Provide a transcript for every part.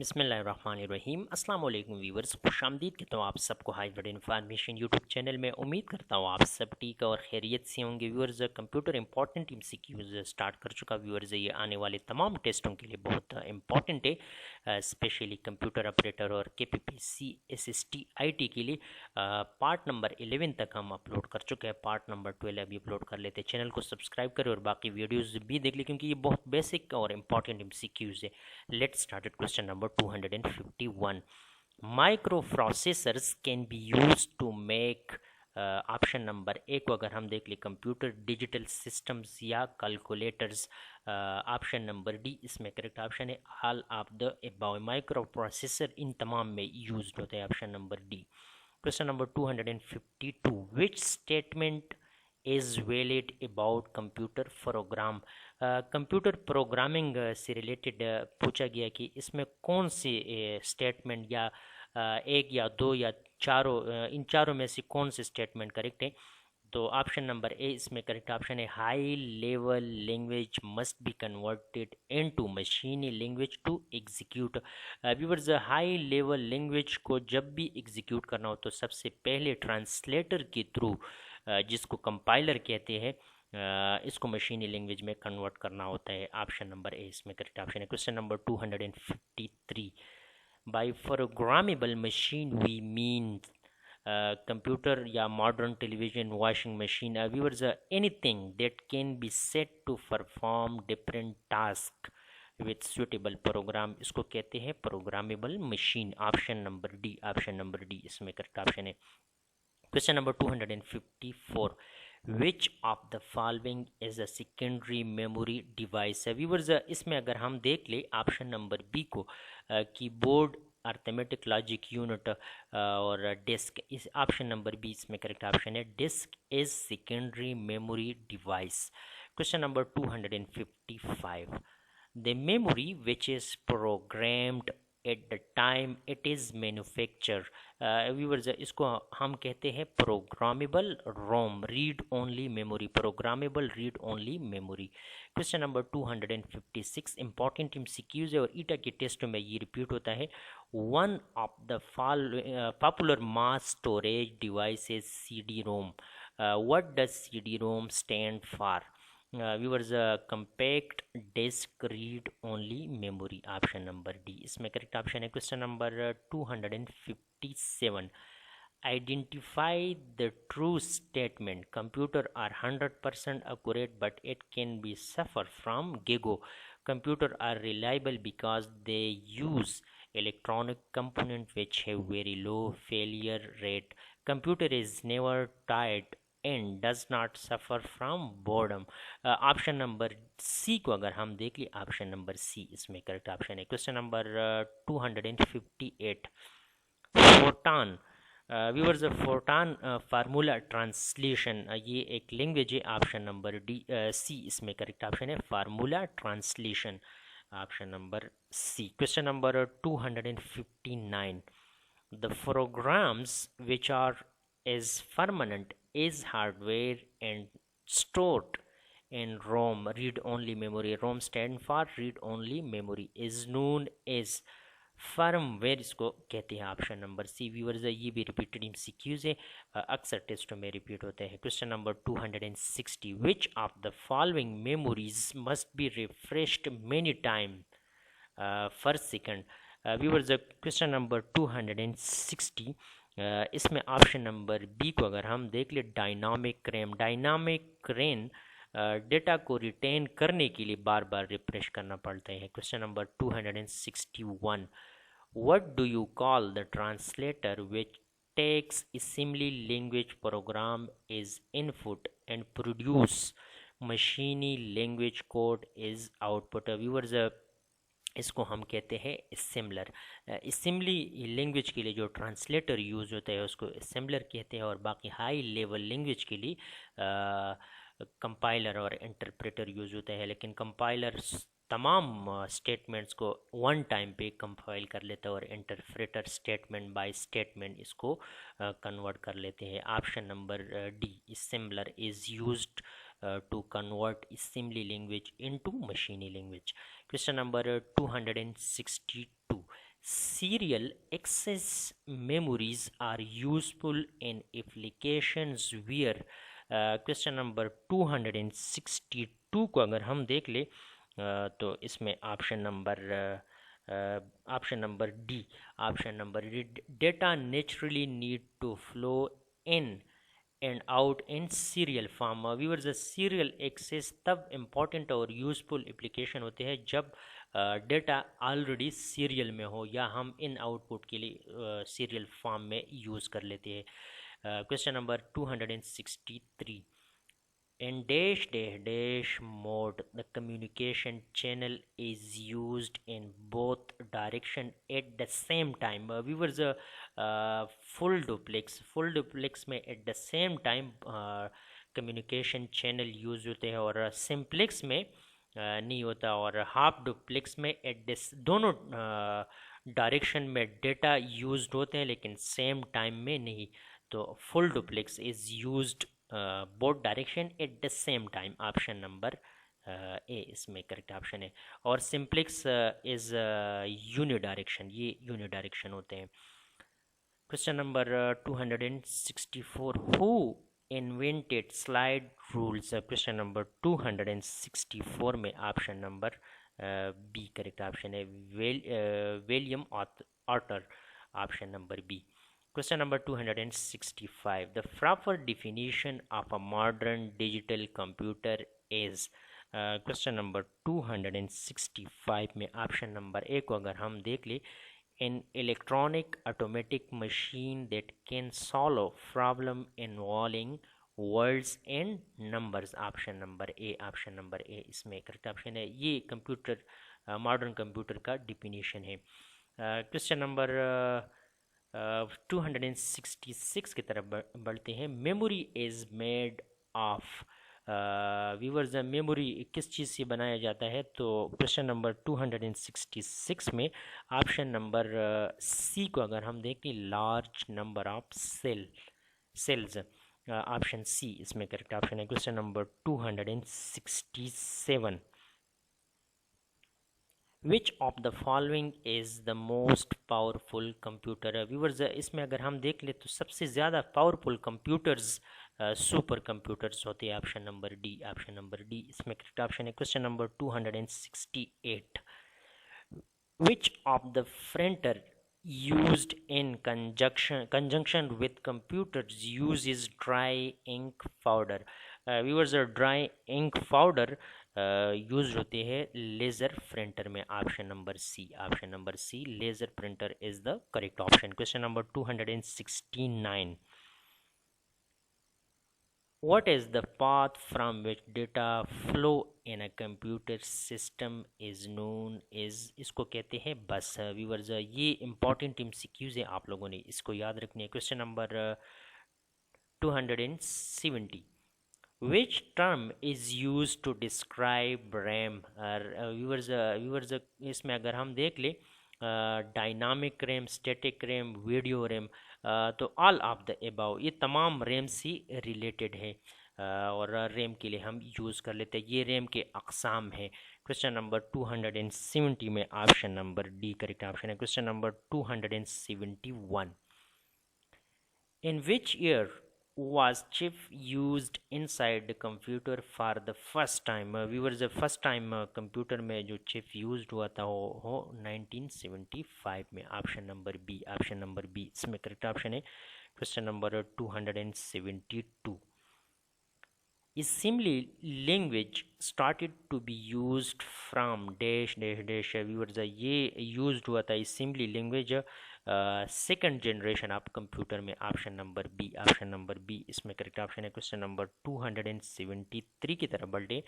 बिस्मिल्लाहिर्रहमानिर्रहीम अस्सलाम वालेकुम व्यूवर्स, खुशामदीद कहता हूँ आप सबको हाईवर्ड इन्फॉर्मेशन यूट्यूब चैनल में। उम्मीद करता हूँ आप सब ठीक और खैरियत से होंगे। Viewers, computer important MCQs start कर चुका। व्यूवर्स, ये आने वाले तमाम टेस्टों के लिए बहुत इंपॉर्टेंट है, स्पेशली कंप्यूटर ऑपरेटर और KPPC SST IT के लिए। पार्ट नंबर 11 तक हम अपलोड कर चुके हैं, पार्ट नंबर 12 अभी अपलोड कर लेते हैं। चैनल को सब्सक्राइब करें और बाकी वीडियोज़ भी देख लें, क्योंकि ये बहुत बेसिक और इंपॉर्टेंट MCQs है। Let's start at question number 251. Microprocessors can be used to make option number A को अगर हम देख ले कंप्यूटर डिजिटल सिस्टम्स या कैलकुलेटर्स। ऑप्शन नंबर डी इसमें करेक्ट ऑप्शन है। All of the above microprocessor इन तमाम में यूज होते हैं। Option number D. Question number 252, which statement is valid about computer program. Computer programming से रिलेटेड पूछा गया कि इसमें कौन सी स्टेटमेंट या एक या दो या चारों, इन चारों में से कौन सी स्टेटमेंट करेक्ट है। तो ऑप्शन नंबर ए इसमें करेक्ट ऑप्शन है। High level language must be converted into मशीनी language to execute. Viewers, high level language को जब भी एग्जीक्यूट करना हो तो सबसे पहले ट्रांसलेटर के थ्रू, जिसको कंपाइलर कहते हैं, इसको मशीनी लैंग्वेज में कन्वर्ट करना होता है। ऑप्शन नंबर ए इसमें करेक्ट ऑप्शन है। Question number 253, by programmable machine we mean computer या modern television washing machine. Viewers, anything that can be set to perform different task with suitable program, इसको कहते हैं programmable machine. Option number D, option number D इसमें correct option है। Question number 254, which of the following is a secondary memory device. Viewers, इसमें अगर हम देख ले ऑप्शन नंबर बी को, कीबोर्ड, अर्थमेटिक लॉजिक यूनिट और डिस्क, इस ऑप्शन नंबर बी इसमें करेक्ट ऑप्शन है। Disk is secondary memory device. Question number 255, the memory which is programmed at the time it is manufacture. Viewers, इसको हम कहते हैं programmable ROM, read only memory, programmable read only memory. Question number 256 important MCQs है और ईटा के test में ये repeat होता है। One of the popular mass storage device is CD-ROM। What does CD-ROM stand for. Viewers, compact disk read only memory. Option number D इसमें correct option है। Question number 257, identify the true statement, computer are 100% accurate but it can be suffer from GEGO। computer are reliable because they use electronic component which have very low failure rate। computer is never tired and does not suffer from boredom। Option number C को अगर हम देख लिए, option number C इसमें correct option है। Question number 258, Fortran. Viewers, Fortran formula translation, ये एक language है। ऑप्शन नंबर डी सी इसमें करेक्ट ऑप्शन है, formula translation. Option number C. Question number 259, the programs which are is permanent is hardware and stored in ROM, read only memory। ROM stand for read only memory, is known as firmware, इसको कहते हैं। Option number सी। Viewers, ये भी repeated MCQs है, अक्सर टेस्टों में repeat होते हैं। Question number 260, which of the following memories must be refreshed many time पर सेकेंड। व्यूअर्स, क्वेश्चन नंबर 260, इसमें ऑप्शन नंबर बी को अगर हम देख ले, dynamic RAM. Dynamic RAM data को रिटेन करने के लिए बार बार रिफ्रेश करना पड़ता है। Question number 261, what do you call the translator which takes assembly language program is input and produce machine language code is output। Viewers, इसको हम कहते हैं असेंबलर। असेंबली लैंग्वेज के लिए जो ट्रांसलेटर यूज़ होता है उसको असेंबलर कहते हैं, और बाकी हाई लेवल लैंग्वेज के लिए कंपाइलर और इंटरप्रेटर यूज़ होता है। लेकिन कंपाइलर तमाम स्टेटमेंट्स को वन टाइम पे कंपाइल कर लेता है और इंटरप्रेटर स्टेटमेंट बाय स्टेटमेंट इसको कन्वर्ट कर लेते हैं। Option number D, assembler is used to convert assembly language into machine language। Question number 262, Serial access memories are useful in applications where question number 262 को अगर हम देख ले तो इसमें option number D data naturally need to flow in and out in serial form. Viewers serial access तब important और useful application होते हैं जब डेटा ऑलरेडी सीरियल में हो या हम इन आउटपुट के लिए सीरियल फॉर्म में यूज़ कर लेते हैं। Question number 263 in dash mode the communication channel is used in both direction at the same time। viewers full duplex में at the same time communication channel use होते हैं और सिंप्लेक्स में नहीं होता, और हाफ डुप्लेक्स में दोनों डायरेक्शन में डेटा यूज्ड होते हैं लेकिन सेम टाइम में नहीं। तो full duplex is used both direction at the same time. Option number A इसमें करेक्ट ऑप्शन है। और सिंप्लेक्स इज़ यूनि डायरेक्शन, ये यूनि डायरेक्शन होते हैं। Question number 264 who invented slide rules. Question number 264 में option number B correct option है, William Oughtred, option number B. Question number 265. The proper definition of a modern digital computer is question number 265 में option number A को अगर हम देख ले, an electronic automatic machine that can solve problem involving words and numbers। Option number A इसमें correct option है। ये computer modern computer का डिफिनीशन है। क्वेश्चन नंबर 266 की तरफ बढ़ते हैं। Memory is made of, viewers memory किस चीज़ से बनाया जाता है? तो क्वेश्चन नंबर 266 में ऑप्शन नंबर सी को अगर हम देखें, large number of cells, option C इसमें करेक्ट ऑप्शन है। Question number 267, which of the following is the most powerful computer? Viewers इसमें अगर हम देख ले तो सबसे ज़्यादा पावरफुल कंप्यूटर्स सुपर कंप्यूटर्स होते हैं। ऑप्शन नंबर डी इसमें करेक्ट ऑप्शन है। Question number 268, which of the printer used in conjunction with computers uses dry ink powder। viewers dry ink powder use होते हैं लेज़र प्रिंटर में। Option number C laser printer is the correct option. Question number 269, what is the path from which data flow in a computer system is known is, इसको कहते हैं बस। Viewers ये important MCQs है, आप लोगों ने इसको याद रखनी है। Question number 270, which term is used to describe RAM? Viewers इसमें अगर हम देख ले dynamic RAM, static RAM, video RAM, तो ऑल ऑफ द अबव ये तमाम रैम से रिलेटेड है और रैम के लिए हम यूज़ कर लेते हैं। ये रैम के अक़साम है। क्वेश्चन नंबर 270 में option number D correct option है। Question number 271, in which year was chip used inside the computer for the first time? viewers first time computer में जो चिप यूज्ड हुआ था वो हो 1975 में। ऑप्शन नंबर बी इसमें करेक्ट ऑप्शन है। Question number 272, assembly language started to be used from dash viewers ये यूज्ड हुआ था assembly language second generation of computer में। ऑप्शन नंबर बी इसमें करेक्ट ऑप्शन है। क्वेश्चन नंबर 273 की तरफ बढ़े,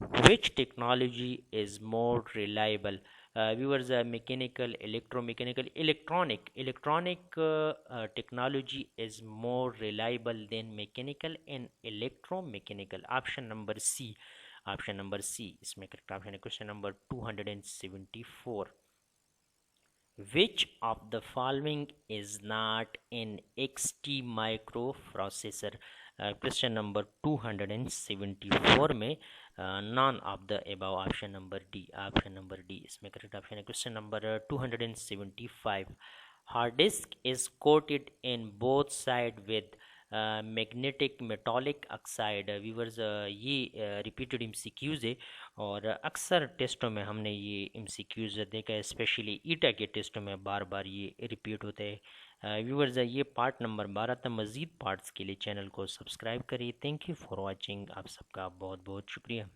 which technology is more reliable? Viewers mechanical, electromechanical, electronic technology is more reliable than mechanical and electromechanical. Option number C इसमें correct option है। Question number 274, which of the following is not an XT microprocessor? Question number 274 में none of the above, option number D इसमें correct option है। Question number 275, hard disk is quoted in both side with magnetic metallic oxide. Viewers, ये repeated MCQs है और अक्सर टेस्टों में हमने ये एमसीक्यूज़ देखा है, स्पेशली ईटा के टेस्टों में बार बार ये रिपीट होते हैं। व्यूवर्स, ये पार्ट नंबर 12 था। मज़ीद पार्ट्स के लिए चैनल को सब्सक्राइब करिए। Thank you for watching. आप सबका बहुत बहुत शुक्रिया।